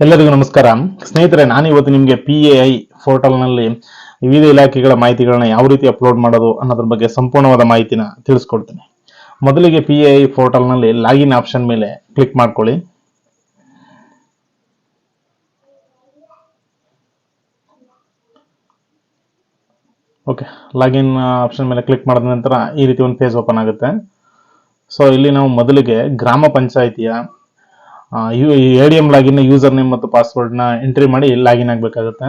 ಎಲ್ಲರಿಗೂ ನಮಸ್ಕಾರ ಸ್ನೇಹಿತರೆ. ನಾನು ಇವತ್ತು ನಿಮಗೆ PAI ಪೋರ್ಟಲ್ನಲ್ಲಿ ವಿವಿಧ ಇಲಾಖೆಗಳ ಮಾಹಿತಿಗಳನ್ನ ಯಾವ ರೀತಿ ಅಪ್ಲೋಡ್ ಮಾಡೋದು ಅನ್ನೋದ್ರ ಬಗ್ಗೆ ಸಂಪೂರ್ಣವಾದ ಮಾಹಿತಿನ ತಿಳಿಸ್ಕೊಡ್ತೀನಿ. ಮೊದಲಿಗೆ PAI ಪೋರ್ಟಲ್ನಲ್ಲಿ ಲಾಗಿನ್ ಆಪ್ಷನ್ ಮೇಲೆ ಕ್ಲಿಕ್ ಮಾಡ್ಕೊಳ್ಳಿ. ಓಕೆ, ಲಾಗಿನ್ ಆಪ್ಷನ್ ಮೇಲೆ ಕ್ಲಿಕ್ ಮಾಡಿದ ನಂತರ ಈ ರೀತಿ ಒಂದು ಪೇಜ್ ಓಪನ್ ಆಗುತ್ತೆ. ಸೊ ಇಲ್ಲಿ ನಾವು ಮೊದಲಿಗೆ ಗ್ರಾಮ ಪಂಚಾಯಿತಿಯ ADM ಲಾಗಿನ್ ಯೂಸರ್ ನೇಮ್ ಮತ್ತು ಪಾಸ್ವರ್ಡ್ನ ಎಂಟ್ರಿ ಮಾಡಿ ಲಾಗಿನ್ ಆಗಬೇಕಾಗುತ್ತೆ.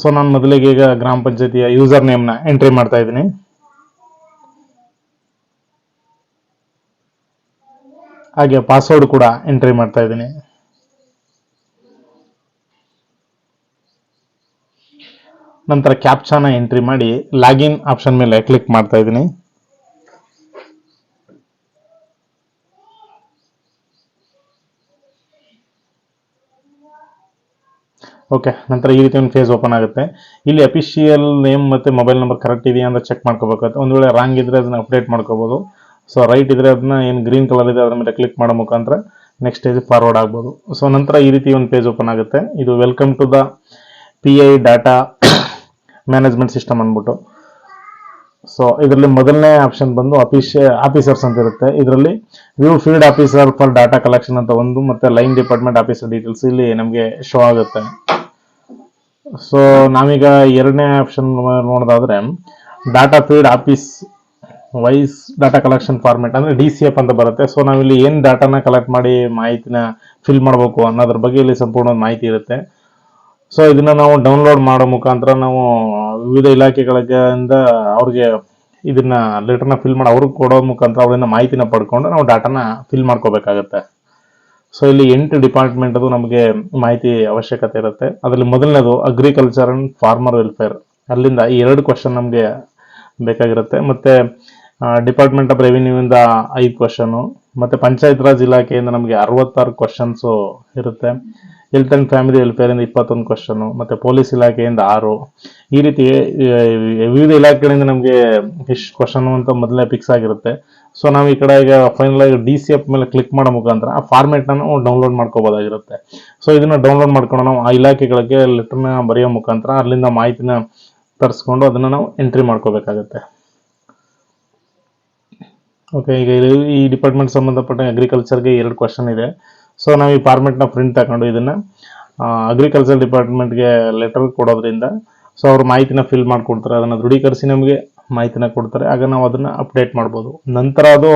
ಸೊ ನಾನು ಮೊದಲಿಗೆ ಈಗ ಗ್ರಾಮ ಪಂಚಾಯಿತಿಯ ಯೂಸರ್ ನೇಮ್ನ ಎಂಟ್ರಿ ಮಾಡ್ತಾ ಇದ್ದೀನಿ. ಹಾಗೆ ಪಾಸ್ವರ್ಡ್ ಕೂಡ ಎಂಟ್ರಿ ಮಾಡ್ತಾ ಇದ್ದೀನಿ. ನಂತರ ಕ್ಯಾಪ್ಚಾನ ಎಂಟ್ರಿ ಮಾಡಿ ಲಾಗಿನ್ ಆಪ್ಷನ್ ಮೇಲೆ ಕ್ಲಿಕ್ ಮಾಡ್ತಾ ಇದ್ದೀನಿ. ಓಕೆ, ನಂತರ ಈ ರೀತಿ ಒಂದು ಫೇಸ್ ಓಪನ್ ಆಗುತ್ತೆ. ಇಲ್ಲಿ ಅಫಿಷಿಯಲ್ ನೇಮ್ ಮತ್ತು ಮೊಬೈಲ್ ನಂಬರ್ ಕರೆಕ್ಟ್ ಇದೆಯಾ ಅಂತ ಚೆಕ್ ಮಾಡ್ಕೋಬೇಕಾಗುತ್ತೆ. ಒಂದು ವೇಳೆ ರಾಂಗ್ ಇದ್ರೆ ಅದನ್ನ ಅಪ್ಡೇಟ್ ಮಾಡ್ಕೋಬೋದು. ಸೊ ರೈಟ್ ಇದ್ರೆ ಅದನ್ನ ಏನು ಗ್ರೀನ್ ಕಲರ್ ಇದೆ ಅದರ ಮೇಲೆ ಕ್ಲಿಕ್ ಮಾಡೋ ಮುಖಾಂತರ ನೆಕ್ಸ್ಟ್ ಸ್ಟೇಜ್ ಫಾರ್ವರ್ಡ್ ಆಗ್ಬೋದು. ಸೊ ನಂತರ ಈ ರೀತಿ ಒಂದು ಪೇಜ್ ಓಪನ್ ಆಗುತ್ತೆ. ಇದು welcome to the PI data management system ಅಂದ್ಬಿಟ್ಟು. ಸೊ ಇದರಲ್ಲಿ ಮೊದಲನೇ ಆಪ್ಷನ್ ಬಂದು ಆಫೀಸರ್ಸ್ ಅಂತ ಇರುತ್ತೆ. ಇದರಲ್ಲಿ view field officer for data collection ಅಂತ ಒಂದು, ಮತ್ತೆ ಲೈನ್ ಡಿಪಾರ್ಟ್ಮೆಂಟ್ ಆಫೀಸರ್ ಡೀಟೇಲ್ಸ್ ಇಲ್ಲಿ ನಮಗೆ ಶೋ ಆಗುತ್ತೆ. ಸೊ ನಾವೀಗ ಎರಡನೇ ಆಪ್ಷನ್ ನೋಡೋದಾದ್ರೆ data field office wise data collection format ಅಂದ್ರೆ DCF ಅಂತ ಬರುತ್ತೆ. ಸೊ ನಾವಿಲ್ಲಿ ಏನ್ ಡಾಟಾನ ಕಲೆಕ್ಟ್ ಮಾಡಿ ಮಾಹಿತಿನ ಫಿಲ್ ಮಾಡಬೇಕು ಅನ್ನೋದ್ರ ಬಗ್ಗೆ ಇಲ್ಲಿ ಸಂಪೂರ್ಣ ಮಾಹಿತಿ ಇರುತ್ತೆ. ಸೊ ಇದನ್ನ ನಾವು ಡೌನ್ಲೋಡ್ ಮಾಡೋ ಮುಖಾಂತರ ನಾವು ವಿವಿಧ ಇಲಾಖೆಗಳಿಂದ ಅವ್ರಿಗೆ ಇದನ್ನ ಲೆಟರ್ನ ಫಿಲ್ ಮಾಡಿ ಅವ್ರಿಗೆ ಕೊಡೋ ಮುಖಾಂತರ ಅವರಿಂದ ಮಾಹಿತಿನ ಪಡ್ಕೊಂಡು ನಾವು ಡಾಟಾನ ಫಿಲ್ ಮಾಡ್ಕೋಬೇಕಾಗತ್ತೆ. ಸೊ ಇಲ್ಲಿ 8 ಡಿಪಾರ್ಟ್ಮೆಂಟ್ ಅದು ನಮಗೆ ಮಾಹಿತಿ ಅವಶ್ಯಕತೆ ಇರುತ್ತೆ. ಅದರಲ್ಲಿ ಮೊದಲನೇದು ಅಗ್ರಿಕಲ್ಚರ್ ಅಂಡ್ ಫಾರ್ಮರ್ ವೆಲ್ಫೇರ್. ಅಲ್ಲಿಂದ ಈ 2 ಕ್ವಶನ್ ನಮಗೆ ಬೇಕಾಗಿರುತ್ತೆ. ಮತ್ತೆ ಡಿಪಾರ್ಟ್ಮೆಂಟ್ ಆಫ್ ರೆವಿನ್ಯೂ ಇಂದ 5 ಕ್ವಶನ್, ಮತ್ತೆ ಪಂಚಾಯತ್ ರಾಜ್ ಇಲಾಖೆಯಿಂದ ನಮಗೆ 66 ಕ್ವಶನ್ಸ್ ಇರುತ್ತೆ. ಹೆಲ್ತ್ ಅಂಡ್ ಫ್ಯಾಮಿಲಿ ವೆಲ್ಫೇರ್ ಇಂದ 21 ಕ್ವಶನ್, ಮತ್ತೆ ಪೊಲೀಸ್ ಇಲಾಖೆಯಿಂದ 6. ಈ ರೀತಿ ವಿವಿಧ ಇಲಾಖೆಗಳಿಂದ ನಮಗೆ ಎಷ್ಟು ಕ್ವಶನ್ ಅಂತ ಮೊದಲೇ ಫಿಕ್ಸ್ ಆಗಿರುತ್ತೆ. ಸೊ ನಾವು ಈ ಕಡೆ ಈಗ ಫೈನಲ್ ಆಗಿ DCF ಮೇಲೆ ಕ್ಲಿಕ್ ಮಾಡೋ ಮುಖಾಂತರ ಆ ಫಾರ್ಮೆಟ್ ನಾವು ಡೌನ್ಲೋಡ್ ಮಾಡ್ಕೋಬಹುದಾಗಿರುತ್ತೆ. ಸೊ ಇದನ್ನ ಡೌನ್ಲೋಡ್ ಮಾಡ್ಕೊಂಡು ನಾವು ಆ ಇಲಾಖೆಗಳಿಗೆ ಲೆಟರ್ನ ಬರೆಯೋ ಮುಖಾಂತರ ಅಲ್ಲಿಂದ ಮಾಹಿತಿನ ತರಿಸ್ಕೊಂಡು ಅದನ್ನ ನಾವು ಎಂಟ್ರಿ ಮಾಡ್ಕೋಬೇಕಾಗತ್ತೆ. ಓಕೆ, ಈಗ ಈ ಡಿಪಾರ್ಟ್ಮೆಂಟ್ ಸಂಬಂಧಪಟ್ಟ ಅಗ್ರಿಕಲ್ಚರ್ಗೆ 2 ಕ್ವಶನ್ ಇದೆ. ಸೊ ನಾವು ಈ ಫಾರ್ಮೆಟ್ನ ಪ್ರಿಂಟ್ ತಗೊಂಡು ಇದನ್ನ ಅಗ್ರಿಕಲ್ಚರ್ ಡಿಪಾರ್ಟ್ಮೆಂಟ್ಗೆ ಲೆಟರ್ ಕೊಡೋದ್ರಿಂದ ಸೊ ಅವ್ರು ಮಾಹಿತಿನ ಫಿಲ್ ಮಾಡಿಕೊಡ್ತಾರೆ. ಅದನ್ನ ದೃಢೀಕರಿಸಿ ನಮಗೆ ಮಾಹಿತಿನ ಕೊಡ್ತಾರೆ. ಆಗ ನಾವು ಅದನ್ನ ಅಪ್ಡೇಟ್ ಮಾಡ್ಬೋದು. ನಂತರ ಅದು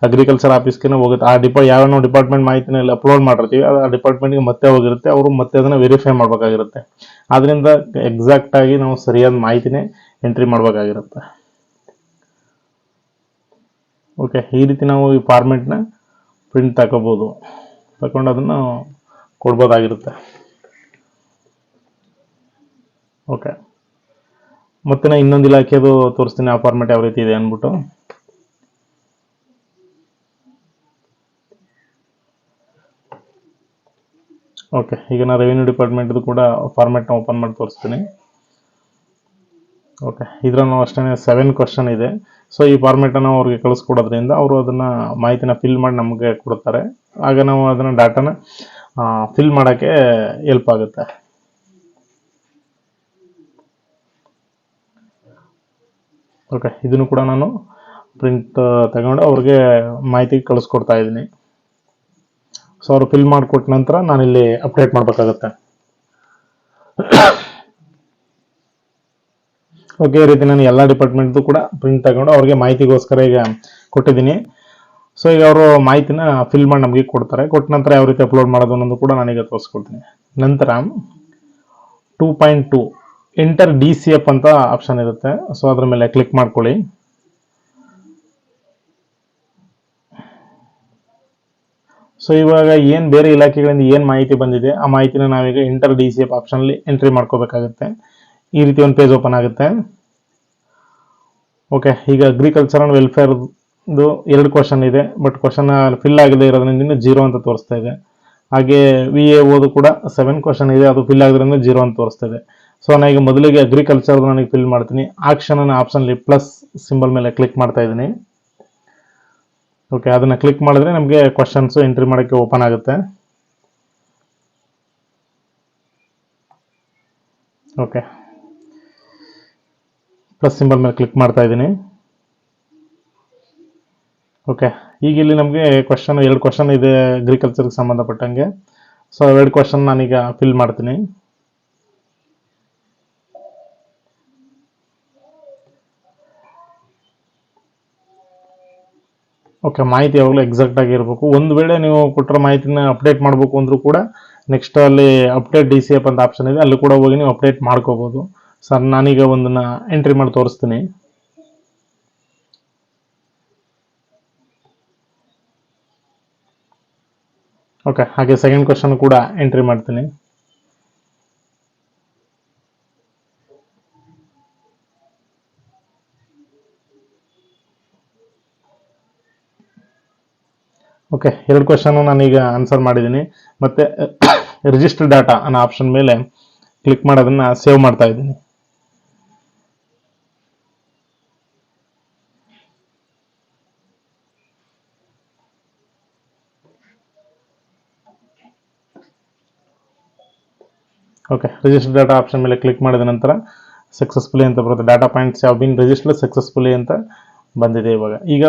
ಅಗ್ರಿಕಲ್ಚರ್ ಆಫೀಸ್ಗೆ ಹೋಗುತ್ತೆ. ಯಾವ ನಾವು ಡಿಪಾರ್ಟ್ಮೆಂಟ್ ಮಾಹಿತಿನ ಅಪ್ಲೋಡ್ ಮಾಡಿರ್ತೀವಿ ಆ ಡಿಪಾರ್ಟ್ಮೆಂಟ್ಗೆ ಮತ್ತೆ ಹೋಗಿರುತ್ತೆ. ಅವರು ಮತ್ತೆ ಅದನ್ನ ವೆರಿಫೈ ಮಾಡ್ಬೇಕಾಗಿರುತ್ತೆ. ಆದ್ರಿಂದ ಎಕ್ಸಾಕ್ಟ್ ಆಗಿ ನಾವು ಸರಿಯಾದ ಮಾಹಿತಿನೇ ಎಂಟ್ರಿ ಮಾಡ್ಬೇಕಾಗಿರುತ್ತೆ. ಓಕೆ, ಈ ರೀತಿ ನಾವು ಈ ಫಾರ್ಮೆಟ್ನ ಪ್ರಿಂಟ್ ತಗೋಬಹುದು, ತಗೊಂಡು ಅದನ್ನು ಕೊಡ್ಬೋದಾಗಿರುತ್ತೆ. ಓಕೆ, ಮತ್ತೆ ನಾನು ಇನ್ನೊಂದು ಇಲಾಖೆದು ತೋರಿಸ್ತೀನಿ ಆ ಫಾರ್ಮೆಟ್ ಯಾವ ರೀತಿ ಇದೆ ಅಂದ್ಬಿಟ್ಟು. ಓಕೆ, ಈಗ ನಾನು ರೆವಿನ್ಯೂ ಡಿಪಾರ್ಟ್ಮೆಂಟ್ ಕೂಡ ಫಾರ್ಮೆಟ್ನ ಓಪನ್ ಮಾಡಿ ತೋರಿಸ್ತೀನಿ. ಓಕೆ, ಇದ್ರಲ್ಲೂ ಅಷ್ಟೇ 7 ಕ್ವಶನ್ ಇದೆ. ಸೊ ಈ ಫಾರ್ಮೆಟನ್ನು ಅವ್ರಿಗೆ ಕಳಿಸ್ಕೊಡೋದ್ರಿಂದ ಅವರು ಅದನ್ನ ಮಾಹಿತಿನ ಫಿಲ್ ಮಾಡಿ ನಮಗೆ ಕೊಡ್ತಾರೆ. ಆಗ ನಾವು ಅದನ್ನ ಡಾಟಾನ ಫಿಲ್ ಮಾಡೋಕ್ಕೆ ಹೆಲ್ಪ್ ಆಗುತ್ತೆ. ಓಕೆ, ಇದನ್ನು ಕೂಡ ನಾನು ಪ್ರಿಂಟ್ ತಗೊಂಡು ಅವ್ರಿಗೆ ಮಾಹಿತಿ ಕಳಿಸ್ಕೊಡ್ತಾ ಇದ್ದೀನಿ. ಸೊ ಅವರು ಫಿಲ್ ಮಾಡಿಕೊಟ್ಟ ನಂತರ ನಾನಿಲ್ಲಿ ಅಪ್ಡೇಟ್ ಮಾಡಬೇಕಾಗುತ್ತೆ. ಓಕೆ, ಈ ರೀತಿ ನಾನು ಎಲ್ಲ ಡಿಪಾರ್ಟ್ಮೆಂಟ್ದು ಕೂಡ ಪ್ರಿಂಟ್ ತಗೊಂಡು ಅವ್ರಿಗೆ ಮಾಹಿತಿಗೋಸ್ಕರ ಈಗ ಕೊಟ್ಟಿದ್ದೀನಿ. ಸೊ ಈಗ ಅವರು ಮಾಹಿತಿನ ಫಿಲ್ ಮಾಡಿ ನಮಗೆ ಕೊಡ್ತಾರೆ. ಕೊಟ್ಟ ನಂತರ ಯಾವ ರೀತಿ ಅಪ್ಲೋಡ್ ಮಾಡೋದು ಅನ್ನೋದು ಕೂಡ ನಾನೀಗ ತೋರಿಸ್ಕೊಡ್ತೀನಿ. ನಂತರ 2.2 ಎಂಟರ್ DCF ಅಂತ ಆಪ್ಷನ್ ಇರುತ್ತೆ. ಸೊ ಅದ್ರ ಮೇಲೆ ಕ್ಲಿಕ್ ಮಾಡ್ಕೊಳ್ಳಿ. ಸೊ ಇವಾಗ ಏನು ಬೇರೆ ಇಲಾಖೆಗಳಿಂದ ಏನು ಮಾಹಿತಿ ಬಂದಿದೆ ಆ ಮಾಹಿತಿನ ನಾವೀಗ ಎಂಟರ್ DCF ಆಪ್ಷನ್ಲಿ ಎಂಟ್ರಿ ಮಾಡ್ಕೋಬೇಕಾಗುತ್ತೆ. ಈ ರೀತಿ ಒಂದು ಪೇಜ್ ಓಪನ್ ಆಗುತ್ತೆ. ಓಕೆ, ಈಗ ಅಗ್ರಿಕಲ್ಚರ್ ಅಂಡ್ ವೆಲ್ಫೇರ್ 2 ಕ್ವಶನ್ ಇದೆ. ಬಟ್ ಕ್ವಶನ್ ಫಿಲ್ ಆಗದೆ ಇರೋದ್ರಿಂದ 0 ಅಂತ ತೋರಿಸ್ತಾ ಇದೆ. ಹಾಗೆ VAO ಕೂಡ 7 ಕ್ವಶನ್ ಇದೆ, ಅದು ಫಿಲ್ ಆಗಿರೋದ್ರಿಂದ 0 ಅಂತ ತೋರಿಸ್ತಾ ಇದೆ. ಸೊ ನಾನು ಈಗ ಮೊದಲಿಗೆ ಅಗ್ರಿಕಲ್ಚರ್ ನನಗೆ ಫಿಲ್ ಮಾಡ್ತೀನಿ. ಆಕ್ಷನ್ ಅನ್ನೋ ಆಪ್ಷನ್ಲಿ ಪ್ಲಸ್ ಸಿಂಬಲ್ ಮೇಲೆ ಕ್ಲಿಕ್ ಮಾಡ್ತಾ ಇದ್ದೀನಿ. ಓಕೆ, ಅದನ್ನ ಕ್ಲಿಕ್ ಮಾಡಿದ್ರೆ ನಮಗೆ ಕ್ವಶನ್ಸ್ ಎಂಟ್ರಿ ಮಾಡೋಕ್ಕೆ ಓಪನ್ ಆಗುತ್ತೆ. ಓಕೆ, ಪ್ಲಸ್ ಸಿಂಬಲ್ ಮೇಲೆ ಕ್ಲಿಕ್ ಮಾಡ್ತಾ ಇದ್ದೀನಿ. ಓಕೆ, ಈಗ ಇಲ್ಲಿ ನಮಗೆ ಕ್ವಶನ್ 2 ಕ್ವಶನ್ ಇದೆ ಅಗ್ರಿಕಲ್ಚರ್ಗೆ ಸಂಬಂಧಪಟ್ಟಂಗೆ. ಸೊ 2 ಕ್ವಶನ್ ನಾನೀಗ ಫಿಲ್ ಮಾಡ್ತೀನಿ. ಓಕೆ, ಮಾಹಿತಿ ಯಾವಾಗಲೂ ಎಕ್ಸಾಕ್ಟ್ ಆಗಿ ಇರಬೇಕು. ಒಂದು ವೇಳೆ ನೀವು ಕೊಟ್ಟಿರೋ ಮಾಹಿತಿನ ಅಪ್ಡೇಟ್ ಮಾಡಬೇಕು ಅಂದರೂ ಕೂಡ ನೆಕ್ಸ್ಟ್ ಅಲ್ಲಿ ಅಪ್ಡೇಟ್ DCF ಅಂತ ಆಪ್ಷನ್ ಇದೆ, ಅಲ್ಲಿ ಕೂಡ ಹೋಗಿ ನೀವು ಅಪ್ಡೇಟ್ ಮಾಡ್ಕೋಬೋದು. ಸರ್ ನಾನೀಗ ಒಂದನ್ನ ಎಂಟ್ರಿ ಮಾಡಿ ತೋರಿಸ್ತೀನಿ. ಓಕೆ, ಹಾಗೆ ಸೆಕೆಂಡ್ ಕ್ವಶನ್ ಕೂಡ ಎಂಟ್ರಿ ಮಾಡ್ತೀನಿ. ಓಕೆ, 2 ಕ್ವಶನ್ ನಾನೀಗ ಆನ್ಸರ್ ಮಾಡಿದ್ದೀನಿ. ಮತ್ತೆ ರಿಜಿಸ್ಟರ್ ಡಾಟಾ ಅನ್ನೋ ಆಪ್ಷನ್ ಮೇಲೆ ಕ್ಲಿಕ್ ಮಾಡೋದನ್ನ ಸೇವ್ ಮಾಡ್ತಾ ಇದ್ದೀನಿ. ಓಕೆ, ರಿಜಿಸ್ಟರ್ ಡಾಟಾ ಆಪ್ಷನ್ ಮೇಲೆ ಕ್ಲಿಕ್ ಮಾಡಿದ ನಂತರ ಸಕ್ಸಸ್ಫುಲಿ ಅಂತ ಬರುತ್ತೆ. ಡಾಟಾ ಪಾಯಿಂಟ್ಸ್ ಯಾವ ಬಿನ್ ರಿಜಿಸ್ಟರ್ ಸಕ್ಸಸ್ಫುಲಿ ಅಂತ ಬಂದಿದೆ. ಈಗ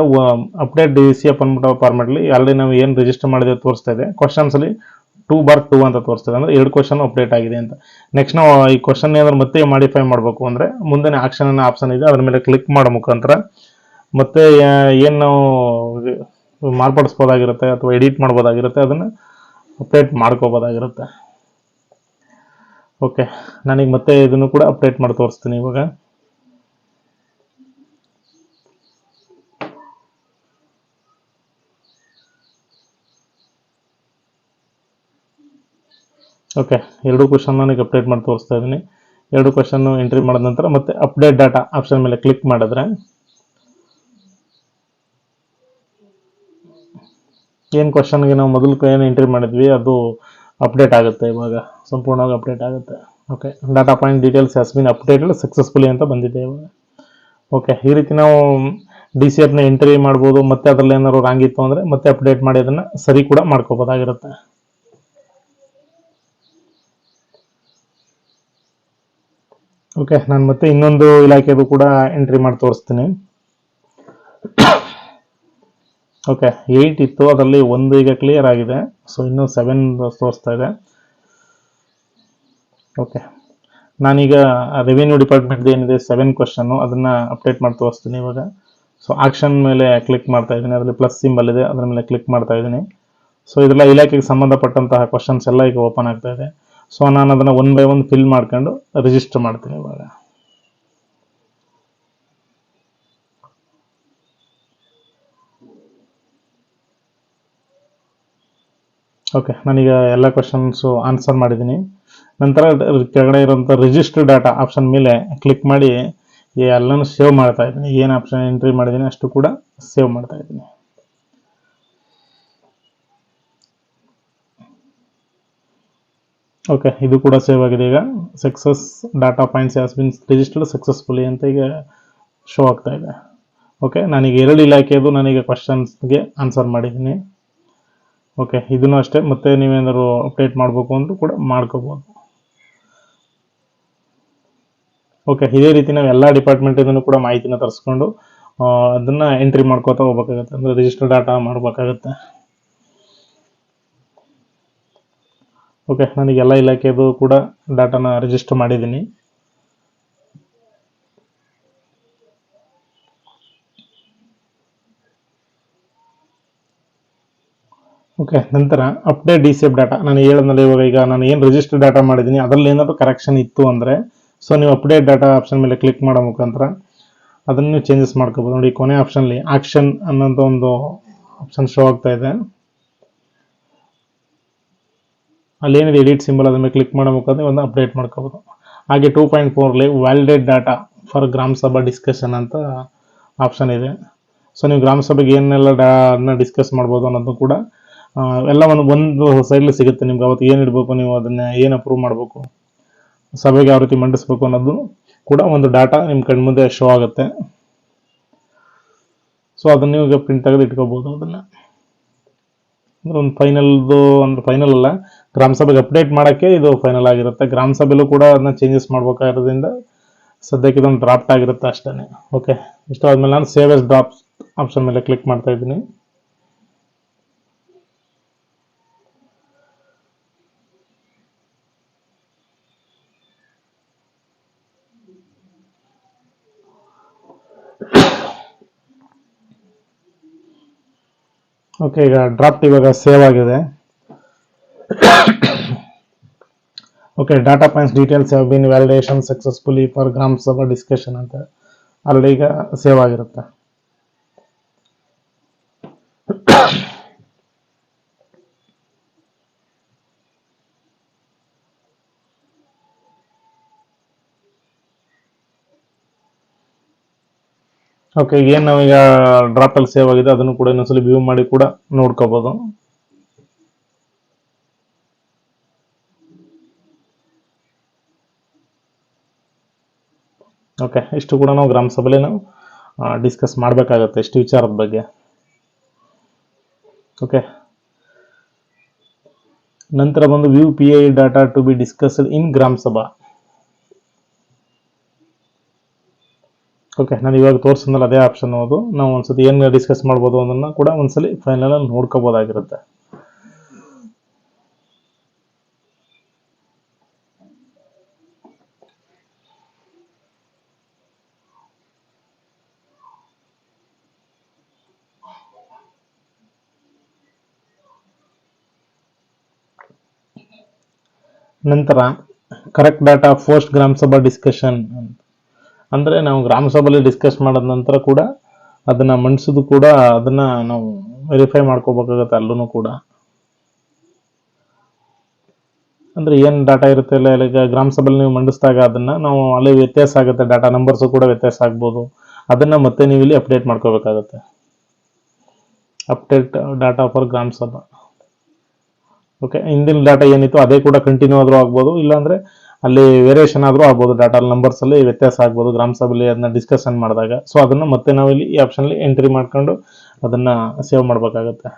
ಅಪ್ಡೇಟ್ DCF ಅಂದ್ಬಿಟ್ಟು ಫಾರ್ಮೆಟ್ಲಿ ಆಲ್ರೆಡಿ ನಾವು ಏನು ರಿಜಿಸ್ಟರ್ ಮಾಡಿದ್ರೆ ತೋರಿಸ್ತಾ ಇದೆ. ಕ್ವಶನ್ಸ್ ಅಲ್ಲಿ 2/2 ಅಂತ ತೋರಿಸ್ತದೆ, ಅಂದ್ರೆ 2 ಕ್ವಶನ್ ಅಪ್ಡೇಟ್ ಆಗಿದೆ ಅಂತ. ನೆಕ್ಸ್ಟ್ ನಾವು ಈ ಕ್ವಶನ್ ಏನಾದ್ರು ಮತ್ತೆ ಮಾಡಿಫೈ ಮಾಡಬೇಕು ಅಂದ್ರೆ ಮುಂದೆ ಆಕ್ಷನ್ ಅನ್ನೋ ಆಪ್ಷನ್ ಇದೆ, ಅದ್ರ ಮೇಲೆ ಕ್ಲಿಕ್ ಮಾಡೋ ಮುಖಾಂತರ ಮತ್ತೆ ಏನು ನಾವು ಮಾರ್ಪಡಿಸ್ಬೋದಾಗಿರುತ್ತೆ ಅಥವಾ ಎಡಿಟ್ ಮಾಡ್ಬೋದಾಗಿರುತ್ತೆ, ಅದನ್ನ ಅಪ್ಡೇಟ್ ಮಾಡ್ಕೋಬೋದಾಗಿರುತ್ತೆ. ಓಕೆ, ನಾನೀಗ ಮತ್ತೆ ಇದನ್ನು ಕೂಡ ಅಪ್ಡೇಟ್ ಮಾಡಿ ತೋರಿಸ್ತೀನಿ ಇವಾಗ. ಓಕೆ, 2 ಕ್ವಶನ್ ನನಗೆ ಅಪ್ಡೇಟ್ ಮಾಡಿ ತೋರಿಸ್ತಾ ಇದ್ದೀನಿ. 2 ಕ್ವಶನ್ ಎಂಟ್ರಿ ಮಾಡಿದ ನಂತರ ಮತ್ತೆ ಅಪ್ಡೇಟ್ ಡಾಟಾ ಆಪ್ಷನ್ ಮೇಲೆ ಕ್ಲಿಕ್ ಮಾಡಿದ್ರೆ ಏನು ಕ್ವಶನ್ಗೆ ನಾವು ಮೊದಲು ಏನು ಎಂಟ್ರಿ ಮಾಡಿದ್ವಿ ಅದು ಅಪ್ಡೇಟ್ ಆಗುತ್ತೆ. ಇವಾಗ ಸಂಪೂರ್ಣವಾಗಿ ಅಪ್ಡೇಟ್ ಆಗುತ್ತೆ. Okay, data point details has been updated successfully ಅಂತ ಬಂದಿದೆ ಇವಾಗ. ಓಕೆ, ಈ ರೀತಿ ನಾವು DCFನ ಎಂಟ್ರಿ ಮಾಡ್ಬೋದು. ಮತ್ತೆ ಅದರಲ್ಲಿ ಏನಾದ್ರು ರಾಂಗ್ ಇತ್ತು ಅಂದರೆ ಮತ್ತೆ ಅಪ್ಡೇಟ್ ಮಾಡಿ ಅದನ್ನು ಸರಿ ಕೂಡ ಮಾಡ್ಕೋಬೋದಾಗಿರುತ್ತೆ. ಓಕೆ, ನಾನು ಮತ್ತೆ ಇನ್ನೊಂದು ಇಲಾಖೆದು ಕೂಡ ಎಂಟ್ರಿ ಮಾಡಿ ತೋರಿಸ್ತೀನಿ. ಓಕೆ, 8 ಇತ್ತು, ಅದರಲ್ಲಿ 1 ಈಗ ಕ್ಲಿಯರ್ ಆಗಿದೆ. ಸೊ ಇನ್ನೂ 7 ತೋರಿಸ್ತಾ ಇದೆ. ಓಕೆ, ನಾನೀಗ ರೆವಿನ್ಯೂ ಡಿಪಾರ್ಟ್ಮೆಂಟ್ ಏನಿದೆ 7 ಕ್ವಶನ್ನು ಅದನ್ನ ಅಪ್ಡೇಟ್ ಮಾಡಿ ತೋರಿಸ್ತೀನಿ ಇವಾಗ. ಸೊ ಆಕ್ಷನ್ ಮೇಲೆ ಕ್ಲಿಕ್ ಮಾಡ್ತಾ ಇದ್ದೀನಿ, ಅದರಲ್ಲಿ ಪ್ಲಸ್ ಸಿಂಬಲ್ ಇದೆ, ಅದರ ಮೇಲೆ ಕ್ಲಿಕ್ ಮಾಡ್ತಾ ಇದ್ದೀನಿ. ಸೊ ಇದೆಲ್ಲ ಇಲಾಖೆಗೆ ಸಂಬಂಧಪಟ್ಟಂತಹ ಕ್ವಶನ್ಸ್ ಎಲ್ಲ ಈಗ ಓಪನ್ ಆಗ್ತಾ ಇದೆ. ಸೊ ನಾನು ಅದನ್ನು 1 by 1 ಫಿಲ್ ಮಾಡ್ಕೊಂಡು ರಿಜಿಸ್ಟರ್ ಮಾಡ್ತೀನಿ ಇವಾಗ. ಓಕೆ, ನಾನೀಗ ಎಲ್ಲ ಕ್ವಶನ್ಸು ಆನ್ಸರ್ ಮಾಡಿದ್ದೀನಿ. ನಂತರ ಕೆಳಗಡೆ ಇರುವಂಥ ರಿಜಿಸ್ಟರ್ ಡಾಟಾ ಆಪ್ಷನ್ ಮೇಲೆ ಕ್ಲಿಕ್ ಮಾಡಿ ಎಲ್ಲನೂ ಸೇವ್ ಮಾಡ್ತಾ ಇದ್ದೀನಿ. ಏನು ಆಪ್ಷನ್ ಎಂಟ್ರಿ ಮಾಡಿದ್ದೀನಿ ಅಷ್ಟು ಕೂಡ ಸೇವ್ ಮಾಡ್ತಾ ಇದ್ದೀನಿ. ಓಕೆ, ಇದು ಕೂಡ ಸೇವ್ ಆಗಿದೆ. ಈಗ success data points has been registered successfully ಅಂತ ಈಗ ಶೋ ಆಗ್ತಾ ಇದೆ. ಓಕೆ, ನಾನೀಗ 2 ಇಲಾಖೆದು ನಾನೀಗ ಕ್ವಶನ್ಸ್ಗೆ ಆನ್ಸರ್ ಮಾಡಿದ್ದೀನಿ. ಓಕೆ, ಇದನ್ನು ಅಷ್ಟೇ, ಮತ್ತೆ ನೀವೇನಾದ್ರು ಅಪ್ಡೇಟ್ ಮಾಡಬೇಕು ಅಂದ್ರೂ ಕೂಡ ಮಾಡ್ಕೋಬೋದು. ಓಕೆ, ಇದೇ ರೀತಿ ನಾವು ಎಲ್ಲ ಡಿಪಾರ್ಟ್ಮೆಂಟ್ ಇದನ್ನು ಕೂಡ ಮಾಹಿತಿನ ತರಿಸ್ಕೊಂಡು ಅದನ್ನು ಎಂಟ್ರಿ ಮಾಡ್ಕೋತಾ ಹೋಗ್ಬೇಕಾಗುತ್ತೆ, ಅಂದರೆ ರಿಜಿಸ್ಟರ್ ಡಾಟಾ ಮಾಡಬೇಕಾಗುತ್ತೆ. ಓಕೆ, ನನಗೆ ಎಲ್ಲ ಇಲಾಖೆದು ಕೂಡ ಡಾಟಾನ ರಿಜಿಸ್ಟರ್ ಮಾಡಿದ್ದೀನಿ. ಓಕೆ, ನಂತರ ಅಪ್ಡೇಟ್ DCF ಡಾಟಾ ನಾನು ಹೇಳಿದ್ಮೇಲೆ ಇವಾಗ ಈಗ ನಾನು ಏನು ರಿಜಿಸ್ಟರ್ ಡಾಟಾ ಮಾಡಿದ್ದೀನಿ ಅದರಲ್ಲಿ ಏನಾದರೂ ಕರೆಕ್ಷನ್ ಇತ್ತು ಅಂದರೆ ಸೊ ನೀವು ಅಪ್ಡೇಟ್ ಡಾಟಾ ಆಪ್ಷನ್ ಮೇಲೆ ಕ್ಲಿಕ್ ಮಾಡೋ ಮುಖಾಂತರ ಅದನ್ನು ನೀವು ಚೇಂಜಸ್ ಮಾಡ್ಕೋಬೋದು. ನೋಡಿ, ಕೊನೆ ಆಪ್ಷನ್ಲಿ ಆಕ್ಷನ್ ಅನ್ನೋಂಥ ಒಂದು ಆಪ್ಷನ್ ಶೋ ಆಗ್ತಾ ಇದೆ. ಅಲ್ಲೇನಿದೆ ಎಡಿಟ್ ಸಿಂಬಲ್ ಅದ್ರ ಮೇಲೆ ಕ್ಲಿಕ್ ಮಾಡೋ ಮುಖಾಂತರ ಒಂದು ಅಪ್ಡೇಟ್ ಮಾಡ್ಕೋಬೋದು. ಹಾಗೆ 2.4 ವ್ಯಾಲಿಡೇಟ್ ಡಾಟಾ ಫಾರ್ ಗ್ರಾಮ ಸಭಾ ಡಿಸ್ಕಷನ್ ಅಂತ ಆಪ್ಷನ್ ಇದೆ. ಸೊ ನೀವು ಗ್ರಾಮ ಸಭೆಗೆ ಏನೆಲ್ಲ ಡಿಸ್ಕಸ್ ಮಾಡ್ಬೋದು ಅನ್ನೋದು ಕೂಡ ಎಲ್ಲ ಒಂದು ಸೈಡ್ಲಿ ಸಿಗುತ್ತೆ ನಿಮ್ಗೆ. ಅವತ್ತು ಏನು ಇಡಬೇಕು, ನೀವು ಅದನ್ನ ಏನು ಅಪ್ರೂವ್ ಮಾಡಬೇಕು, ಸಭೆಗೆ ಯಾವ ರೀತಿ ಮಂಡಿಸ್ಬೇಕು ಅನ್ನೋದು ಕೂಡ ಒಂದು ಡಾಟಾ ನಿಮ್ಮ ಕಣ್ಮುಂದೆ ಶೋ ಆಗುತ್ತೆ. ಸೊ ಅದನ್ನ ನೀವು ಈಗ ಪ್ರಿಂಟ್ ತೆಗೆದು ಇಟ್ಕೋಬೋದು. ಅದನ್ನು ಅಂದ್ರೆ ಒಂದು ಫೈನಲ್ ಅಲ್ಲ, ಗ್ರಾಮ ಸಭೆಗೆ ಅಪ್ಡೇಟ್ ಮಾಡೋಕ್ಕೆ ಇದು ಫೈನಲ್ ಆಗಿರುತ್ತೆ. ಗ್ರಾಮ ಸಭೆಲೂ ಕೂಡ ಅದನ್ನ ಚೇಂಜಸ್ ಮಾಡ್ಬೇಕಾಗಿರೋದ್ರಿಂದ ಸದ್ಯಕ್ಕೆ ಇದೊಂದು ಡ್ರಾಫ್ಟ್ ಆಗಿರುತ್ತೆ ಅಷ್ಟೇ. ಓಕೆ, ಇಷ್ಟು ಆದಮೇಲೆ ನಾನು ಸೇವ್ ಎಸ್ ಡ್ರಾಫ್ಟ್ ಆಪ್ಷನ್ ಮೇಲೆ ಕ್ಲಿಕ್ ಮಾಡ್ತಾ ಇದ್ದೀನಿ. ಓಕೆ, ಈಗ ಡ್ರಾಫ್ಟ್ ಇವಾಗ ಸೇವ್ ಆಗಿದೆ. Okay, data points details have been validation successfully for ಗ್ರಾಮ ಸಭಾ ಡಿಸ್ಕಷನ್ ಅಂತ ಆಲ್ರೆಡಿ ಈಗ ಸೇವ್ ಆಗಿರುತ್ತೆ. ಓಕೆ, ಏನು ನಾವೀಗ ಡ್ರಾಫ್ಟ್ ಅಲ್ಲಿ ಸೇವ್ ಆಗಿದೆ ಅದನ್ನು ಕೂಡ ಇನ್ನೊಂದ್ಸಲಿ ವ್ಯೂ ಮಾಡಿ ಕೂಡ ನೋಡ್ಕೋಬಹುದು. ಓಕೆ, ಇಷ್ಟು ಕೂಡ ನಾವು ಗ್ರಾಮ ಸಭೆಯಲ್ಲಿ ನಾವು ಡಿಸ್ಕಸ್ ಮಾಡಬೇಕಾಗತ್ತೆ ಇಷ್ಟು ವಿಚಾರದ ಬಗ್ಗೆ. ಓಕೆ, ನಂತರ ಬಂದು view P I data to be discussed in Gram Sabha. Okay, ನಾನು ಇವಾಗ ತೋರಿಸಿದ್ನಲ್ಲ ಅದೇ ಆಪ್ಷನ್ ಅದು. ನಾವು ಒಂದ್ಸತಿ ಏನು ಡಿಸ್ಕಸ್ ಮಾಡ್ಬೋದು ಅದನ್ನು ಕೂಡ ಒಂದ್ಸಲಿ ಫೈನಲ್ ಅಲ್ಲಿ ನೋಡ್ಕೋಬೋದಾಗಿರುತ್ತೆ. ನಂತರ ಕರೆಕ್ಟ್ ಡಾಟಾ ಪೋಸ್ಟ್ ಗ್ರಾಮ ಸಭಾ ಡಿಸ್ಕಷನ್ ಅಂದರೆ ನಾವು ಗ್ರಾಮ ಸಭೆಯಲ್ಲಿ ಡಿಸ್ಕಸ್ ಮಾಡಿದ ನಂತರ ಕೂಡ ಅದನ್ನು ಮಂಡಿಸೋದು ಕೂಡ ಅದನ್ನು ನಾವು ವೆರಿಫೈ ಮಾಡ್ಕೋಬೇಕಾಗತ್ತೆ ಅಲ್ಲೂ ಕೂಡ. ಅಂದರೆ ಏನು ಡಾಟಾ ಇರುತ್ತೆ ಇಲ್ಲ ಈಗ ಗ್ರಾಮ ಸಭೆಯಲ್ಲಿ ನೀವು ಮಂಡಿಸಿದಾಗ ಅದನ್ನು ನಾವು ಅಲ್ಲಿ ವ್ಯತ್ಯಾಸ ಆಗುತ್ತೆ, ಡಾಟಾ ನಂಬರ್ಸು ಕೂಡ ವ್ಯತ್ಯಾಸ ಆಗ್ಬೋದು. ಅದನ್ನು ಮತ್ತೆ ನೀವು ಇಲ್ಲಿ ಅಪ್ಡೇಟ್ ಮಾಡ್ಕೋಬೇಕಾಗತ್ತೆ. ಅಪ್ಡೇಟ್ ಡಾಟಾ ಫಾರ್ ಗ್ರಾಮ ಸಭಾ. ಓಕೆ, ಹಿಂದಿನ ಡಾಟಾ ಏನಿತ್ತು ಅದೇ ಕೂಡ ಕಂಟಿನ್ಯೂ ಆದರೂ ಆಗ್ಬೋದು, ಇಲ್ಲಾಂದರೆ ಅಲ್ಲಿ ವೇರಿಯೇಷನ್ ಆದರೂ ಆಗ್ಬೋದು, ಡಾಟಾ ನಂಬರ್ಸಲ್ಲಿ ವ್ಯತ್ಯಾಸ ಆಗ್ಬೋದು ಗ್ರಾಮ ಸಭೆಯಲ್ಲಿ ಅದನ್ನ ಡಿಸ್ಕಷನ್ ಮಾಡಿದಾಗ. ಸೊ ಅದನ್ನು ಮತ್ತೆ ನಾವಿಲ್ಲಿ ಈ ಆಪ್ಷನಲ್ಲಿ ಎಂಟ್ರಿ ಮಾಡ್ಕೊಂಡು ಅದನ್ನು ಸೇವ್ ಮಾಡಬೇಕಾಗತ್ತೆ.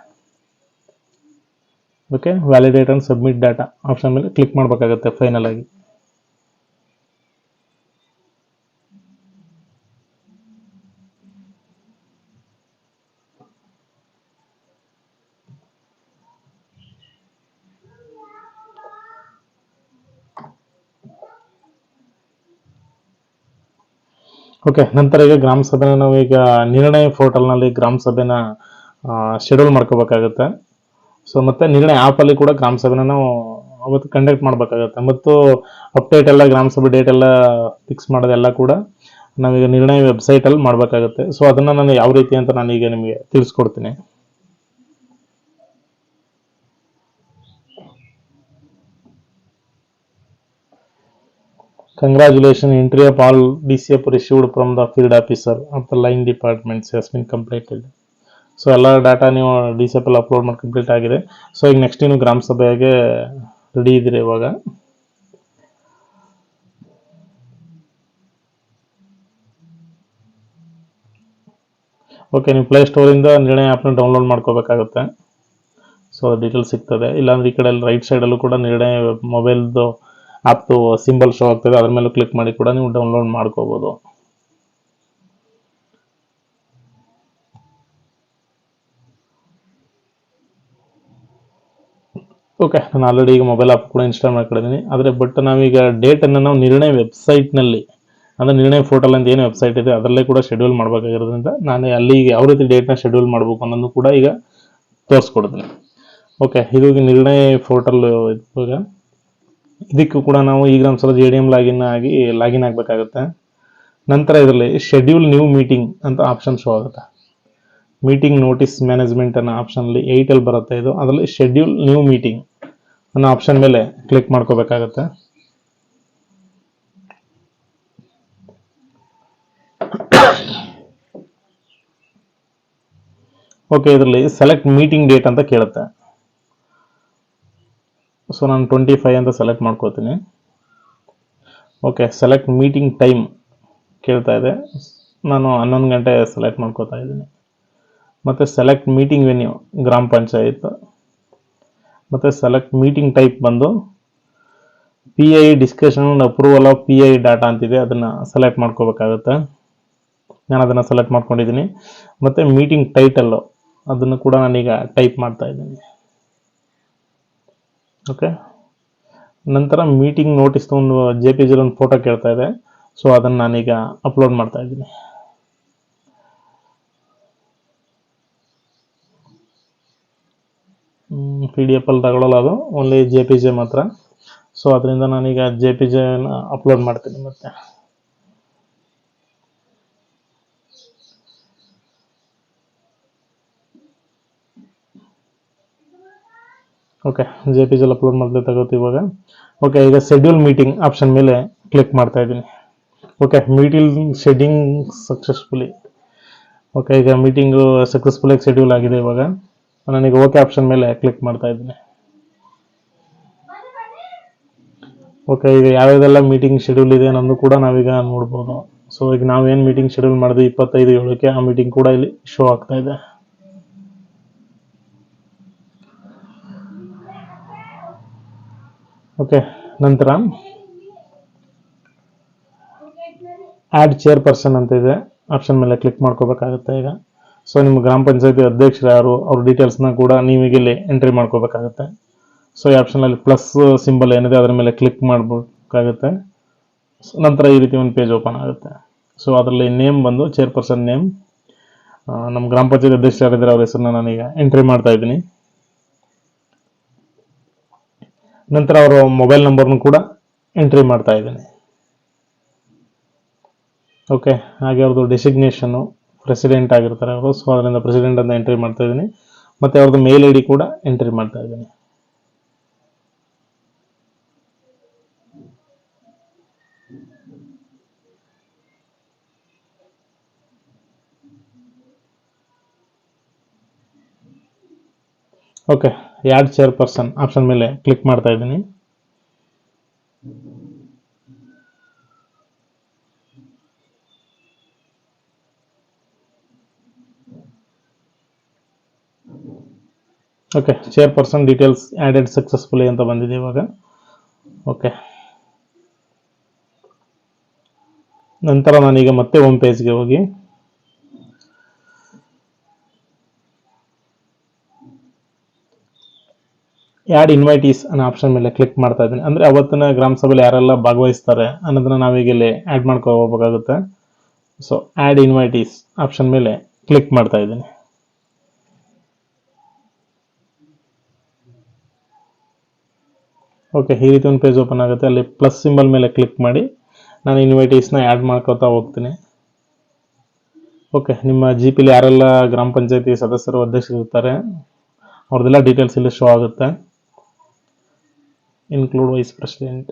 Okay, validate and submit data option ಮೇಲೆ ಕ್ಲಿಕ್ ಮಾಡಬೇಕಾಗತ್ತೆ ಫೈನಲ್ ಆಗಿ. ಓಕೆ, ನಂತರ ಈಗ ಗ್ರಾಮ ಸಭೆನ ನಾವು ಈಗ ನಿರ್ಣಯ ಪೋರ್ಟಲ್ನಲ್ಲಿ ಗ್ರಾಮ ಸಭೆನ ಶೆಡ್ಯೂಲ್ ಮಾಡ್ಕೋಬೇಕಾಗುತ್ತೆ. ಸೊ ಮತ್ತೆ ನಿರ್ಣಯ ಆ್ಯಪಲ್ಲಿ ಕೂಡ ಗ್ರಾಮ ಸಭೆನ ನಾವು ಅವತ್ತು ಕಂಡಕ್ಟ್ ಮಾಡಬೇಕಾಗತ್ತೆ. ಮತ್ತು ಅಪ್ಡೇಟ್ ಎಲ್ಲ ಗ್ರಾಮ ಸಭೆ ಡೇಟ್ ಎಲ್ಲ ಫಿಕ್ಸ್ ಮಾಡೋದೆಲ್ಲ ಕೂಡ ನಾವೀಗ ನಿರ್ಣಯ ವೆಬ್ಸೈಟಲ್ಲಿ ಮಾಡಬೇಕಾಗುತ್ತೆ. ಸೊ ಅದನ್ನು ನಾನು ಯಾವ ರೀತಿ ಅಂತ ನಾನೀಗ ನಿಮಗೆ ತಿಳಿಸ್ಕೊಡ್ತೀನಿ. Congratulations, entry of all DCF received from the field officer of the line departments has been completed. So ಎಲ್ಲ ಡಾಟಾ ನೀವು ಡಿ ಸಿ ಎಫ್ ಅಲ್ಲಿ ಅಪ್ಲೋಡ್ ಮಾಡಿ ಕಂಪ್ಲೀಟ್ ಆಗಿದೆ. ಸೊ ಈಗ ನೆಕ್ಸ್ಟ್ ನೀವು ಗ್ರಾಮ ಸಭೆಗೆ ರೆಡಿ ಇದ್ದೀರಿ ಇವಾಗ. ಓಕೆ, ನೀವು ಪ್ಲೇಸ್ಟೋರಿಂದ ನಿರ್ಣಯ ಆ್ಯಪ್ನ ಡೌನ್ಲೋಡ್ ಮಾಡ್ಕೋಬೇಕಾಗುತ್ತೆ. ಸೊ ಡೀಟೇಲ್ಸ್ ಸಿಗ್ತದೆ. ಇಲ್ಲಾಂದ್ರೆ ಈ ಕಡೆ ರೈಟ್ ಸೈಡಲ್ಲೂ ಕೂಡ ನಿರ್ಣಯ ಮೊಬೈಲ್ದು ಆ್ಯಪ್ದು ಸಿಂಬಲ್ ಶೋ ಆಗ್ತದೆ, ಅದ್ರ ಮೇಲೆ ಕ್ಲಿಕ್ ಮಾಡಿ ಕೂಡ ನೀವು ಡೌನ್ಲೋಡ್ ಮಾಡ್ಕೋಬೋದು. ಓಕೆ, ನಾನು ಆಲ್ರೆಡಿ ಈಗ ಮೊಬೈಲ್ ಆ್ಯಪ್ ಕೂಡ ಇನ್ಸ್ಟಾಲ್ ಮಾಡ್ಕೊಂಡಿದ್ದೀನಿ. ಆದರೆ ಬಟ್ ನಾವೀಗ ಡೇಟನ್ನು ನಾವು ನಿರ್ಣಯ ವೆಬ್ಸೈಟ್ನಲ್ಲಿ ಅಂದರೆ ನಿರ್ಣಯ ಪೋರ್ಟಲ್ ಅಂತ ಏನು ವೆಬ್ಸೈಟ್ ಇದೆ ಅದರಲ್ಲೇ ಕೂಡ ಶೆಡ್ಯೂಲ್ ಮಾಡಬೇಕಾಗಿರೋದ್ರಿಂದ ನಾನು ಅಲ್ಲಿ ಯಾವ ರೀತಿ ಡೇಟ್ನ ಶೆಡ್ಯೂಲ್ ಮಾಡಬೇಕು ಅನ್ನೋದು ಕೂಡ ಈಗ ತೋರಿಸ್ಕೊಡ್ತೀನಿ. ಓಕೆ, ಇದು ನಿರ್ಣಯ ಪೋರ್ಟಲ್. ಇವಾಗ ಇದಕ್ಕೂ ಕೂಡ ನಾವು ಈಗ ನಮ್ಮ ಸಲ JDM ಲಾಗಿನ್ ಆಗಬೇಕಾಗುತ್ತೆ. ನಂತರ ಇದರಲ್ಲಿ ಶೆಡ್ಯೂಲ್ ನ್ಯೂ ಮೀಟಿಂಗ್ ಅಂತ ಆಪ್ಷನ್ ಶೋ ಆಗುತ್ತೆ. ಮೀಟಿಂಗ್ ನೋಟಿಸ್ ಮ್ಯಾನೇಜ್ಮೆಂಟ್ ಅನ್ನೋ ಆಪ್ಷನಲ್ಲಿ 8 ಬರುತ್ತೆ. ಇದು ಅದರಲ್ಲಿ ಶೆಡ್ಯೂಲ್ ನ್ಯೂ ಮೀಟಿಂಗ್ ಅನ್ನೋ ಆಪ್ಷನ್ ಮೇಲೆ ಕ್ಲಿಕ್ ಮಾಡ್ಕೋಬೇಕಾಗತ್ತೆ. ಓಕೆ, ಇದರಲ್ಲಿ ಸೆಲೆಕ್ಟ್ ಮೀಟಿಂಗ್ ಡೇಟ್ ಅಂತ ಕೇಳುತ್ತೆ. ಸೊ ನಾನು 25 ಅಂತ ಸೆಲೆಕ್ಟ್ ಮಾಡ್ಕೋತೀನಿ. ಓಕೆ, ಸೆಲೆಕ್ಟ್ ಮೀಟಿಂಗ್ ಟೈಮ್ ಕೇಳ್ತಾ ಇದೆ. ನಾನು 11 ಗಂಟೆ ಸೆಲೆಕ್ಟ್ ಮಾಡ್ಕೋತಾ ಇದ್ದೀನಿ. ಮತ್ತು ಸೆಲೆಕ್ಟ್ ಮೀಟಿಂಗ್ ವೆನ್ಯೂ ಗ್ರಾಮ ಪಂಚಾಯತ್. ಮತ್ತು ಸೆಲೆಕ್ಟ್ ಮೀಟಿಂಗ್ ಟೈಪ್ ಬಂದು PI discussion and approval of PI data ಅಂತಿದೆ, ಅದನ್ನು ಸೆಲೆಕ್ಟ್ ಮಾಡ್ಕೋಬೇಕಾಗುತ್ತೆ. ನಾನು ಅದನ್ನು ಸೆಲೆಕ್ಟ್ ಮಾಡ್ಕೊಂಡಿದ್ದೀನಿ. ಮತ್ತು ಮೀಟಿಂಗ್ ಟೈಟಲ್ಲು ಅದನ್ನು ಕೂಡ ನಾನೀಗ ಟೈಪ್ ಮಾಡ್ತಾ ಇದ್ದೀನಿ. ಓಕೆ, ನಂತರ ಮೀಟಿಂಗ್ ನೋಟಿಸ್ ಒಂದು JPG ಒಂದು ಫೋಟೋ ಕೇಳ್ತಾ ಇದೆ. ಸೊ ಅದನ್ನು ನಾನೀಗ ಅಪ್ಲೋಡ್ ಮಾಡ್ತಾ ಇದ್ದೀನಿ. PDF ಅಲ್ಲಿ ತಗೊಳ್ಳಲ್ಲ, ಅದು ಓನ್ಲಿ JPG ಮಾತ್ರ. ಸೊ ಅದರಿಂದ ನಾನೀಗ JPG ಅಪ್ಲೋಡ್ ಮಾಡ್ತೀನಿ. ಮತ್ತೆ ಓಕೆ, JPG ಅಲ್ಲಿ ಅಪ್ಲೋಡ್ ಮಾಡಿದ್ರೆ ತಗೋತೀವಿ ಇವಾಗ. ಓಕೆ, ಈಗ ಶೆಡ್ಯೂಲ್ ಮೀಟಿಂಗ್ ಆಪ್ಷನ್ ಮೇಲೆ ಕ್ಲಿಕ್ ಮಾಡ್ತಾ ಇದ್ದೀನಿ. Okay, meeting schedule successfully. Okay, ಈಗ ಮೀಟಿಂಗು ಸಕ್ಸಸ್ಫುಲ್ಲಾಗಿ ಶೆಡ್ಯೂಲ್ ಆಗಿದೆ. ಇವಾಗ ನಾನೀಗ ಓಕೆ ಆಪ್ಷನ್ ಮೇಲೆ ಕ್ಲಿಕ್ ಮಾಡ್ತಾ ಇದ್ದೀನಿ. ಓಕೆ, ಈಗ ಯಾವ್ಯಾವೆಲ್ಲ ಮೀಟಿಂಗ್ ಶೆಡ್ಯೂಲ್ ಇದೆ ಅನ್ನೋದು ಕೂಡ ನಾವೀಗ ನೋಡ್ಬೋದು. ಸೊ ಈಗ ನಾವೇನು ಮೀಟಿಂಗ್ ಶೆಡ್ಯೂಲ್ ಮಾಡಿದ್ವಿ 25/7ಕ್ಕೆ, ಆ ಮೀಟಿಂಗ್ ಕೂಡ ಇಲ್ಲಿ ಶೋ ಆಗ್ತಾ ಇದೆ. ಓಕೆ, ನಂತರ ಆ್ಯಡ್ ಚೇರ್ಪರ್ಸನ್ ಅಂತ ಇದೆ, ಆಪ್ಷನ್ ಮೇಲೆ ಕ್ಲಿಕ್ ಮಾಡ್ಕೋಬೇಕಾಗುತ್ತೆ ಈಗ. ಸೊ ನಿಮ್ಮ ಗ್ರಾಮ ಪಂಚಾಯತಿ ಅಧ್ಯಕ್ಷರು ಯಾರು, ಅವ್ರ ಡೀಟೇಲ್ಸ್ನ ಕೂಡ ನೀವೀಗ ಇಲ್ಲಿ ಎಂಟ್ರಿ ಮಾಡ್ಕೋಬೇಕಾಗುತ್ತೆ. ಸೊ ಈ ಆಪ್ಷನಲ್ಲಿ ಪ್ಲಸ್ ಸಿಂಬಲ್ ಏನಿದೆ ಅದರ ಮೇಲೆ ಕ್ಲಿಕ್ ಮಾಡಬೇಕಾಗುತ್ತೆ. ನಂತರ ಈ ರೀತಿ ಒಂದು ಪೇಜ್ ಓಪನ್ ಆಗುತ್ತೆ. ಸೊ ಅದರಲ್ಲಿ ನೇಮ್ ಬಂದು ಚೇರ್ಪರ್ಸನ್ ನೇಮ್, ನಮ್ಮ ಗ್ರಾಮ ಪಂಚಾಯತಿ ಅಧ್ಯಕ್ಷರು ಯಾರಿದ್ದಾರೆ ಅವ್ರ ಹೆಸರನ್ನ ನಾನೀಗ ಎಂಟ್ರಿ ಮಾಡ್ತಾ ಇದ್ದೀನಿ. ನಂತರ ಅವರ ಮೊಬೈಲ್ ನಂಬರ್ನು ಕೂಡ ಎಂಟ್ರಿ ಮಾಡ್ತಾ ಇದ್ದೀನಿ. ಓಕೆ, ಹಾಗೆ ಅವ್ರದ್ದು ಡೆಸಿಗ್ನೇಷನ್ನು ಪ್ರೆಸಿಡೆಂಟ್ ಆಗಿರ್ತಾರೆ ಅವರು. ಸೊ ಅದರಿಂದ ಪ್ರೆಸಿಡೆಂಟ್ ಅಂತ ಎಂಟ್ರಿ ಮಾಡ್ತಾ ಇದ್ದೀನಿ. ಮತ್ತು ಅವ್ರದ್ದು ಮೇಲ್ ID ಕೂಡ ಎಂಟ್ರಿ ಮಾಡ್ತಾ ಇದ್ದೀನಿ. ಓಕೆ, ಆ್ಯಡ್ ಚೇರ್ಪರ್ಸನ್ ಆಪ್ಷನ್ ಮೇಲೆ ಕ್ಲಿಕ್ ಮಾಡ್ತಾ ಇದ್ದೀನಿ. Okay, chairperson details added successfully ಅಂತ ಬಂದಿದೆ ಇವಾಗ. ಓಕೆ, ನಂತರ ನಾನೀಗ ಮತ್ತೆ ಹೋಮ್ ಪೇಜ್ಗೆ ಹೋಗಿ ಆ್ಯಡ್ ಇನ್ವೈಟೀಸ್ ಅನ್ನೋ ಆಪ್ಷನ್ ಮೇಲೆ ಕ್ಲಿಕ್ ಮಾಡ್ತಾ ಇದ್ದೀನಿ. ಅಂದರೆ ಅವತ್ತಿನ ಗ್ರಾಮ ಸಭೆಯಲ್ಲಿ ಯಾರೆಲ್ಲ ಭಾಗವಹಿಸ್ತಾರೆ ಅನ್ನೋದನ್ನ ನಾವೀಗ ಇಲ್ಲಿ ಆ್ಯಡ್ ಮಾಡ್ಕೋಬೇಕಾಗುತ್ತೆ. ಸೊ ಆ್ಯಡ್ ಇನ್ವೈಟೀಸ್ ಆಪ್ಷನ್ ಮೇಲೆ ಕ್ಲಿಕ್ ಮಾಡ್ತಾ ಇದ್ದೀನಿ. ಓಕೆ, ಈ ರೀತಿ ಒಂದು ಪೇಜ್ ಓಪನ್ ಆಗುತ್ತೆ. ಅಲ್ಲಿ ಪ್ಲಸ್ ಸಿಂಬಲ್ ಮೇಲೆ ಕ್ಲಿಕ್ ಮಾಡಿ ನಾನು ಇನ್ವೈಟೀಸ್ನ ಆ್ಯಡ್ ಮಾಡ್ಕೋತಾ ಹೋಗ್ತೀನಿ. ಓಕೆ, ನಿಮ್ಮ GPಲಿ ಯಾರೆಲ್ಲ ಗ್ರಾಮ ಪಂಚಾಯತಿ ಸದಸ್ಯರು ಅಧ್ಯಕ್ಷರು ಇರ್ತಾರೆ ಅವ್ರದ್ದೆಲ್ಲ ಡೀಟೇಲ್ಸ್ ಇಲ್ಲಿ ಶೋ ಆಗುತ್ತೆ. Include vice president.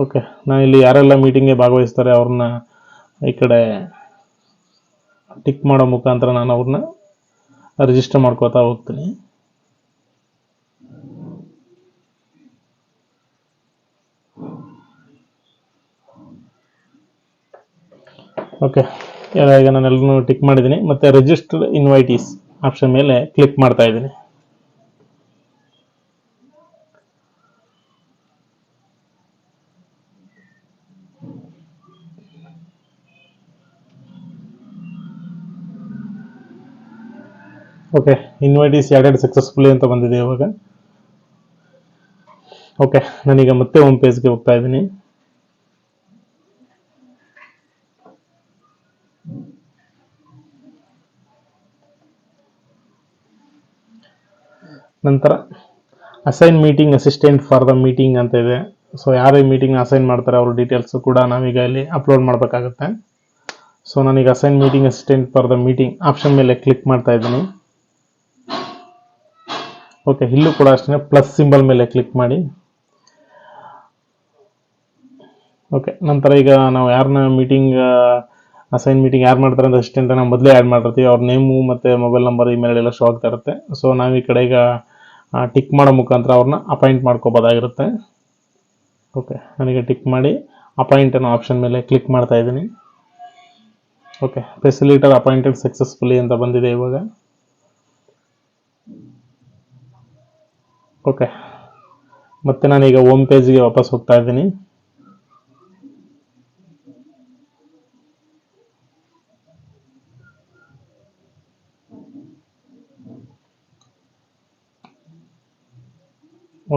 ಓಕೆ, ನಾನು ಇಲ್ಲಿ ಯಾರೆಲ್ಲ ಮೀಟಿಂಗ್ಗೆ ಭಾಗವಹಿಸ್ತಾರೆ ಅವ್ರನ್ನ ಈ ಕಡೆ ಟಿಕ್ ಮಾಡೋ ಮುಖಾಂತರ ನಾನು ಅವ್ರನ್ನ ರಿಜಿಸ್ಟರ್ ಮಾಡ್ಕೋತಾ ಹೋಗ್ತೀನಿ. ಓಕೆ, ಈಗ ನಾನು ಎಲ್ಲರೂ ಟಿಕ್ ಮಾಡಿದ್ದೀನಿ. ಮತ್ತು ರಿಜಿಸ್ಟರ್ಡ್ ಇನ್ವೈಟೀಸ್ ಆಪ್ಷನ್ ಮೇಲೆ ಕ್ಲಿಕ್ ಮಾಡ್ತಾ ಇದ್ದೀನಿ. ಓಕೆ, ಇನ್ವೈಟೀಸ್ ಆ್ಯಡೆಡ್ ಸಕ್ಸಸ್ಫುಲಿ ಅಂತ ಬಂದಿದೆ ಇವಾಗ. ಓಕೆ, ನಾನೀಗ ಮತ್ತೆ ಹೋಮ್ ಪೇಜ್ಗೆ ಹೋಗ್ತಾ ಇದ್ದೀನಿ. ನಂತರ assign meeting assistant for the meeting ಅಂತ ಇದೆ. ಸೊ ಯಾರು ಈ ಮೀಟಿಂಗ್ ಅಸೈನ್ ಮಾಡ್ತಾರೆ ಅವ್ರ ಡೀಟೇಲ್ಸ್ ಕೂಡ ನಾವೀಗ ಇಲ್ಲಿ ಅಪ್ಲೋಡ್ ಮಾಡಬೇಕಾಗುತ್ತೆ. ಸೊ ನಾನೀಗ assign meeting assistant for the meeting option ಮೇಲೆ ಕ್ಲಿಕ್ ಮಾಡ್ತಾ ಇದ್ದೀನಿ. ಓಕೆ, ಇಲ್ಲೂ ಕೂಡ ಅಷ್ಟೇ ಪ್ಲಸ್ ಸಿಂಬಲ್ ಮೇಲೆ ಕ್ಲಿಕ್ ಮಾಡಿ. ಓಕೆ, ನಂತರ ಈಗ ನಾವು ಯಾರನ್ನ ಅಸೈನ್ ಮೀಟಿಂಗ್ ಯಾರು ಮಾಡ್ತಾರೆ ಅಂತ ಅಸಿಸ್ಟೆಂಟ್ ನಾವು ಮೊದಲೇ ಆ್ಯಡ್ ಮಾಡಿರ್ತೀವಿ. ಅವ್ರ ನೇಮು ಮತ್ತು ಮೊಬೈಲ್ ನಂಬರ್, ಇಮೇಲ್ ಎಲ್ಲ ಶೋ ಆಗ್ತಾ ಇರುತ್ತೆ. ಸೊ ನಾವು ಈ ಕಡೆ ಈಗ ಟಿಕ್ ಮಾಡೋ ಮುಖಾಂತರ ಅವ್ರನ್ನ ಅಪಾಯಿಂಟ್ ಮಾಡ್ಕೋಬೋದಾಗಿರುತ್ತೆ. ಓಕೆ, ನನಗೆ ಟಿಕ್ ಮಾಡಿ ಅಪಾಯಿಂಟ್ ಅನ್ನೋ ಆಪ್ಷನ್ ಮೇಲೆ ಕ್ಲಿಕ್ ಮಾಡ್ತಾ ಇದ್ದೀನಿ. ಓಕೆ, ಫೆಸಿಲಿಟರ್ ಅಪಾಯಿಂಟೆಡ್ ಸಕ್ಸಸ್ಫುಲಿ ಅಂತ ಬಂದಿದೆ ಇವಾಗ. ಓಕೆ, ಮತ್ತೆ ನಾನೀಗ ಹೋಮ್ ಪೇಜ್ಗೆ ವಾಪಸ್ ಹೋಗ್ತಾ ಇದ್ದೀನಿ.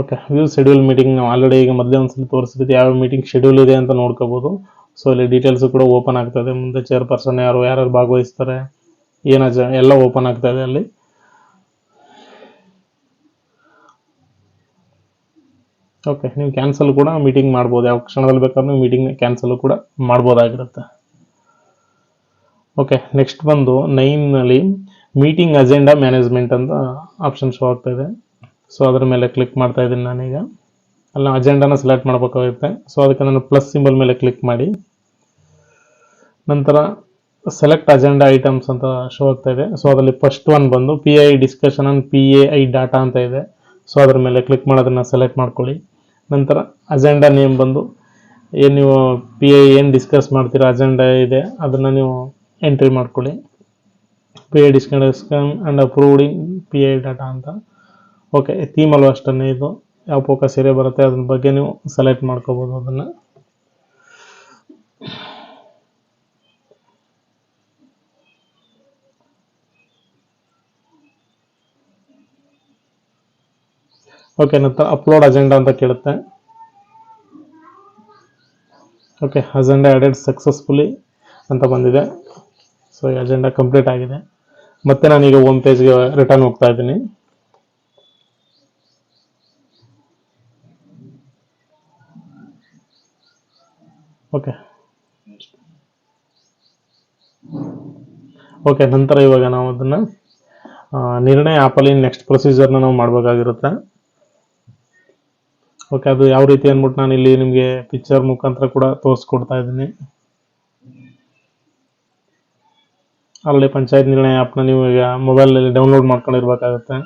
ಓಕೆ, ವ್ಯೂ ಶೆಡ್ಯೂಲ್ ಮೀಟಿಂಗ್ ನಾವು ಆಲ್ರೆಡಿ ಈಗ ಮೊದಲೇ ಒಂದ್ಸಲ ತೋರಿಸಿದ್ದು ಯಾವ ಮೀಟಿಂಗ್ ಶೆಡ್ಯೂಲ್ ಇದೆ ಅಂತ ನೋಡ್ಕೋಬಹುದು. ಸೊ ಇಲ್ಲಿ ಡೀಟೇಲ್ಸ್ ಕೂಡ ಓಪನ್ ಆಗ್ತದೆ. ಮುಂದೆ ಚೇರ್ಪರ್ಸನ್ ಯಾರು ಭಾಗವಹಿಸ್ತಾರೆ, ಎಲ್ಲ ಓಪನ್ ಆಗ್ತಾ ಇದೆ ಅಲ್ಲಿ. ಓಕೆ, ನೀವು ಕ್ಯಾನ್ಸಲ್ ಕೂಡ ಮೀಟಿಂಗ್ ಮಾಡ್ಬೋದು. ಯಾವ ಕ್ಷಣದಲ್ಲಿ ಬೇಕಾದ್ರೂ ನೀವು ಮೀಟಿಂಗ್ ಕ್ಯಾನ್ಸಲ್ ಕೂಡ ಮಾಡ್ಬೋದಾಗಿರುತ್ತೆ. ಓಕೆ, ನೆಕ್ಸ್ಟ್ ಬಂದು 9ನಲ್ಲಿ ಮೀಟಿಂಗ್ ಅಜೆಂಡಾ ಮ್ಯಾನೇಜ್ಮೆಂಟ್ ಅಂತ ಆಪ್ಷನ್ ಶೋ ಆಗ್ತಾ ಇದೆ. ಸೊ ಅದರ ಮೇಲೆ ಕ್ಲಿಕ್ ಮಾಡ್ತಾ ಇದ್ದೀನಿ ನಾನೀಗ. ಅಲ್ಲಿ ಅಜೆಂಡಾನ ಸೆಲೆಕ್ಟ್ ಮಾಡಬೇಕಾಗುತ್ತೆ. ಸೊ ಅದಕ್ಕೆ ನಾನು ಪ್ಲಸ್ ಸಿಂಬಲ್ ಮೇಲೆ ಕ್ಲಿಕ್ ಮಾಡಿ ನಂತರ ಸೆಲೆಕ್ಟ್ ಅಜೆಂಡಾ ಐಟಮ್ಸ್ ಅಂತ ಶೋ ಆಗ್ತಾ ಇದೆ. ಸೊ ಅದರಲ್ಲಿ ಫಸ್ಟ್ ಒನ್ ಬಂದು PI discussion on PAI data ಅಂತ ಇದೆ. ಸೊ ಅದ್ರ ಮೇಲೆ ಕ್ಲಿಕ್ ಮಾಡೋದನ್ನ ಸೆಲೆಕ್ಟ್ ಮಾಡ್ಕೊಳ್ಳಿ. ನಂತರ ಅಜೆಂಡಾ ನೇಮ್ ಬಂದು ಏನು ನೀವು PI ಏನು ಡಿಸ್ಕಸ್ ಮಾಡ್ತೀರಾ ಅಜೆಂಡಾ ಇದೆ ಅದನ್ನು ನೀವು ಎಂಟ್ರಿ ಮಾಡ್ಕೊಳ್ಳಿ. PI discussion and approved in PI data ಅಂತ. ಓಕೆ, ಥೀಮ್ ಅಲ್ವ ಅಷ್ಟನ್ನೇ, ಇದು ಯಾವ ಫೋಕಸ್ ಏರಿಯಾ ಬರುತ್ತೆ ಅದ್ರ ಬಗ್ಗೆ ನೀವು ಸೆಲೆಕ್ಟ್ ಮಾಡ್ಕೋಬೋದು ಅದನ್ನು. ಓಕೆ, ನಂತರ ಅಪ್ಲೋಡ್ ಅಜೆಂಡಾ ಅಂತ ಕೇಳುತ್ತೆ. ಓಕೆ, ಅಜೆಂಡಾ ಆಡೆಡ್ ಸಕ್ಸಸ್ಫುಲಿ ಅಂತ ಬಂದಿದೆ. ಸೊ ಈ ಅಜೆಂಡಾ ಕಂಪ್ಲೀಟ್ ಆಗಿದೆ. ಮತ್ತೆ ನಾನೀಗ ಹೋಮ್ ಪೇಜ್ಗೆ ರಿಟರ್ನ್ ಹೋಗ್ತಾ ಇದ್ದೀನಿ. ಓಕೆ, ನಂತರ ಇವಾಗ ನಾವು ಅದನ್ನು ನಿರ್ಣಯ ಆ್ಯಪಲ್ಲಿ ನೆಕ್ಸ್ಟ್ ಪ್ರೊಸೀಜರ್ನ ನಾವು ಮಾಡಬೇಕಾಗಿರುತ್ತೆ. ಓಕೆ, ಅದು ಯಾವ ರೀತಿ ಅಂದ್ಬಿಟ್ಟು ನಾನು ಇಲ್ಲಿ ನಿಮಗೆ ಪಿಕ್ಚರ್ ಮುಖಾಂತರ ಕೂಡ ತೋರಿಸ್ಕೊಡ್ತಾ ಇದ್ದೀನಿ. ಅಲ್ಲಿ ಪಂಚಾಯತ್ ನಿರ್ಣಯ ಆ್ಯಪ್ನ ನೀವು ಈಗ ಮೊಬೈಲಲ್ಲಿ ಡೌನ್ಲೋಡ್ ಮಾಡ್ಕೊಂಡಿರ್ಬೇಕಾಗುತ್ತೆ.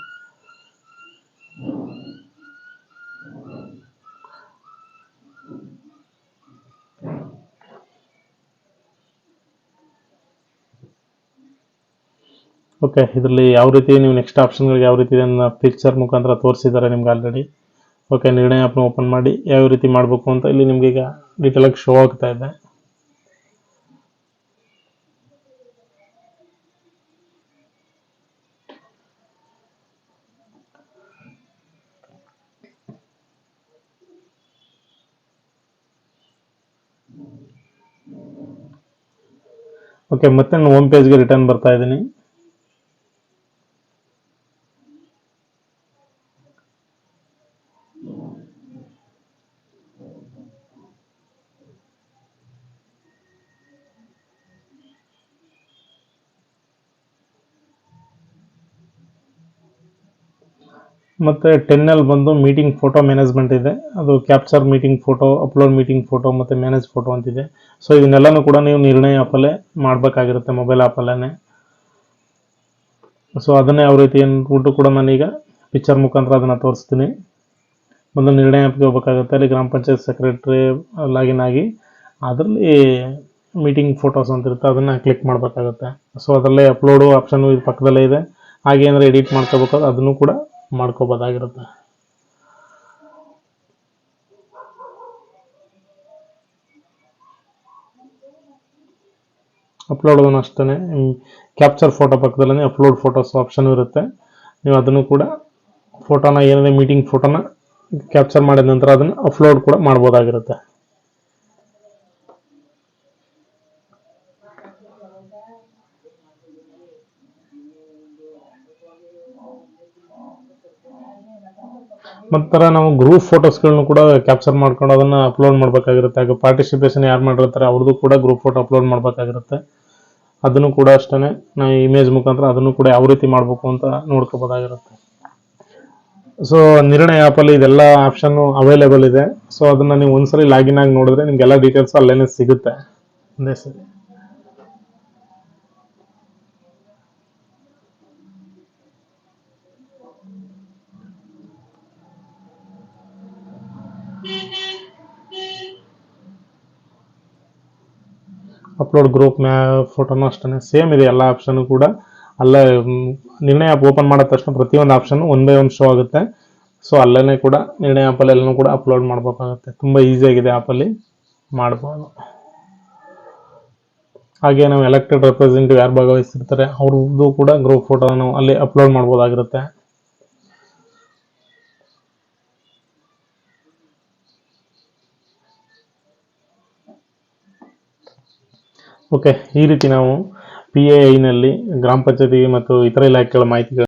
ಓಕೆ, ಇದರಲ್ಲಿ ಯಾವ ರೀತಿ ನೀವು ನೆಕ್ಸ್ಟ್ ಆಪ್ಷನ್ಗಳಿಗೆ ಯಾವ ರೀತಿ ಪಿಕ್ಚರ್ ಮುಖಾಂತರ ತೋರಿಸಿದ್ದಾರೆ ನಿಮ್ಗೆ ಆಲ್ರೆಡಿ. ಓಕೆ, ನಿರ್ಣಯ ಆ್ಯಪ್ನ ಓಪನ್ ಮಾಡಿ ಯಾವ ರೀತಿ ಮಾಡಬೇಕು ಅಂತ ಇಲ್ಲಿ ನಿಮ್ಗೆ ಈಗ ಡೀಟೇಲಾಗಿ ಶೋ ಆಗ್ತಾ ಇದೆ. ಓಕೆ, ಮತ್ತೆ ನಾನು ಹೋಮ್ ಪೇಜ್ಗೆ ರಿಟರ್ನ್ ಬರ್ತಾ ಇದ್ದೀನಿ. ಮತ್ತು 10ನಲ್ಲಿ ಬಂದು ಮೀಟಿಂಗ್ ಫೋಟೋ ಮ್ಯಾನೇಜ್ಮೆಂಟ್ ಇದೆ. ಅದು capture meeting photo, upload meeting photo ಮತ್ತು ಮ್ಯಾನೇಜ್ ಫೋಟೋ ಅಂತಿದೆ. ಸೊ ಇದನ್ನೆಲ್ಲನೂ ಕೂಡ ನೀವು ನಿರ್ಣಯ ಆ್ಯಪಲ್ಲೇ ಮಾಡಬೇಕಾಗಿರುತ್ತೆ, ಮೊಬೈಲ್ ಆ್ಯಪಲ್ಲೇ. ಸೊ ಅದನ್ನೇ ಯಾವ ರೀತಿ ಅಂದ್ಬಿಟ್ಟು ಕೂಡ ನಾನೀಗ ಪಿಕ್ಚರ್ ಮುಖಾಂತರ ಅದನ್ನು ತೋರಿಸ್ತೀನಿ. ಒಂದು ನಿರ್ಣಯ ಆ್ಯಪ್ಗೆ ಹೋಗ್ಬೇಕಾಗುತ್ತೆ. ಅಲ್ಲಿ ಗ್ರಾಮ ಪಂಚಾಯತ್ ಸೆಕ್ರೆಟ್ರಿ ಲಾಗಿನ್ ಆಗಿ ಅದರಲ್ಲಿ ಮೀಟಿಂಗ್ ಫೋಟೋಸ್ ಅಂತ ಇರುತ್ತೆ, ಅದನ್ನು ಕ್ಲಿಕ್ ಮಾಡಬೇಕಾಗುತ್ತೆ. ಸೊ ಅದರಲ್ಲೇ ಅಪ್ಲೋಡು ಆಪ್ಷನ್ ಇದು ಪಕ್ಕದಲ್ಲೇ ಇದೆ. ಹಾಗೆ ಏನಾದರೂ ಎಡಿಟ್ ಮಾಡ್ಕೋಬೇಕಾದ್ರೆ ಅದನ್ನು ಕೂಡ ಮಾಡ್ಕೋಬೋದಾಗಿರುತ್ತೆ. ಅಪ್ಲೋಡ್ ಅಷ್ಟೇ ಕ್ಯಾಪ್ಚರ್ ಫೋಟೋ ಪಕ್ಕದಲ್ಲೇ ಅಪ್ಲೋಡ್ ಫೋಟೋಸ್ ಆಪ್ಷನ್ ಇರುತ್ತೆ. ನೀವು ಅದನ್ನು ಕೂಡ ಫೋಟೋನ ಏನಾದರೂ ಮೀಟಿಂಗ್ ಫೋಟೋನ ಕ್ಯಾಪ್ಚರ್ ಮಾಡಿದ ನಂತರ ಅದನ್ನು ಅಪ್ಲೋಡ್ ಕೂಡ ಮಾಡ್ಬೋದಾಗಿರುತ್ತೆ. ನಂತರ ನಾವು ಗ್ರೂಪ್ ಫೋಟೋಸ್ಗಳನ್ನು ಕೂಡ ಕ್ಯಾಪ್ಚರ್ ಮಾಡ್ಕೊಂಡು ಅದನ್ನು ಅಪ್ಲೋಡ್ ಮಾಡಬೇಕಾಗಿರುತ್ತೆ. ಹಾಗೆ ಪಾರ್ಟಿಸಿಪೇಷನ್ ಯಾರು ಮಾಡಿರ್ತಾರೆ ಅವ್ರದ್ದು ಕೂಡ ಗ್ರೂಪ್ ಫೋಟೋ ಅಪ್ಲೋಡ್ ಮಾಡಬೇಕಾಗಿರುತ್ತೆ. ಅದನ್ನು ಕೂಡ ಅಷ್ಟೇ ನಾವು ಇಮೇಜ್ ಮುಖಾಂತರ ಅದನ್ನು ಕೂಡ ಯಾವ ರೀತಿ ಮಾಡಬೇಕು ಅಂತ ನೋಡ್ಕೋಬೋದಾಗಿರುತ್ತೆ. ಸೊ ನಿರ್ಣಯ ಆ್ಯಪಲ್ಲಿ ಇದೆಲ್ಲ ಆಪ್ಷನ್ನು ಅವೈಲೇಬಲ್ ಇದೆ. ಸೊ ಅದನ್ನು ನೀವು ಒಂದ್ಸರಿ ಲಾಗಿನ್ ಆಗಿ ನೋಡಿದ್ರೆ ನಿಮಗೆಲ್ಲ ಡೀಟೇಲ್ಸ್ ಅಲ್ಲೇನೆ ಸಿಗುತ್ತೆ ಒಂದೇ ಸರಿ. ಅಪ್ಲೋಡ್ ಗ್ರೂಪ್ ಫೋಟೋನು ಅಷ್ಟೇ ಸೇಮ್ ಇದೆ, ಎಲ್ಲ ಆಪ್ಷನ್ನು ಕೂಡ ಅಲ್ಲೇ ನಿರ್ಣಯ ಆ್ಯಪ್ ಓಪನ್ ಮಾಡಿದ ತಕ್ಷಣ ಪ್ರತಿಯೊಂದು option one by one show ಆಗುತ್ತೆ. ಸೊ ಅಲ್ಲೇ ಕೂಡ ನಿರ್ಣಯ ಆ್ಯಪಲ್ಲಿ ಎಲ್ಲನೂ ಕೂಡ ಅಪ್ಲೋಡ್ ಮಾಡಬೇಕಾಗುತ್ತೆ. ತುಂಬ ಈಸಿಯಾಗಿದೆ ಆ್ಯಪಲ್ಲಿ ಮಾಡ್ಬೋದು. ಹಾಗೆ ನಾವು ಎಲೆಕ್ಟೆಡ್ ರೆಪ್ರೆಸೆಂಟೇಟಿವ್ ಯಾರು ಭಾಗವಹಿಸಿರ್ತಾರೆ ಅವ್ರದ್ದು ಕೂಡ ಗ್ರೂಪ್ ಫೋಟೋ ನಾವು ಅಲ್ಲಿ ಅಪ್ಲೋಡ್ ಮಾಡ್ಬೋದಾಗಿರುತ್ತೆ. ಓಕೆ, ಈ ರೀತಿ ನಾವು PAI ನಲ್ಲಿ ಗ್ರಾಮ ಪಂಚಾಯತಿ ಮತ್ತು ಇತರ ಇಲಾಖೆಗಳ ಮಾಹಿತಿಗಳು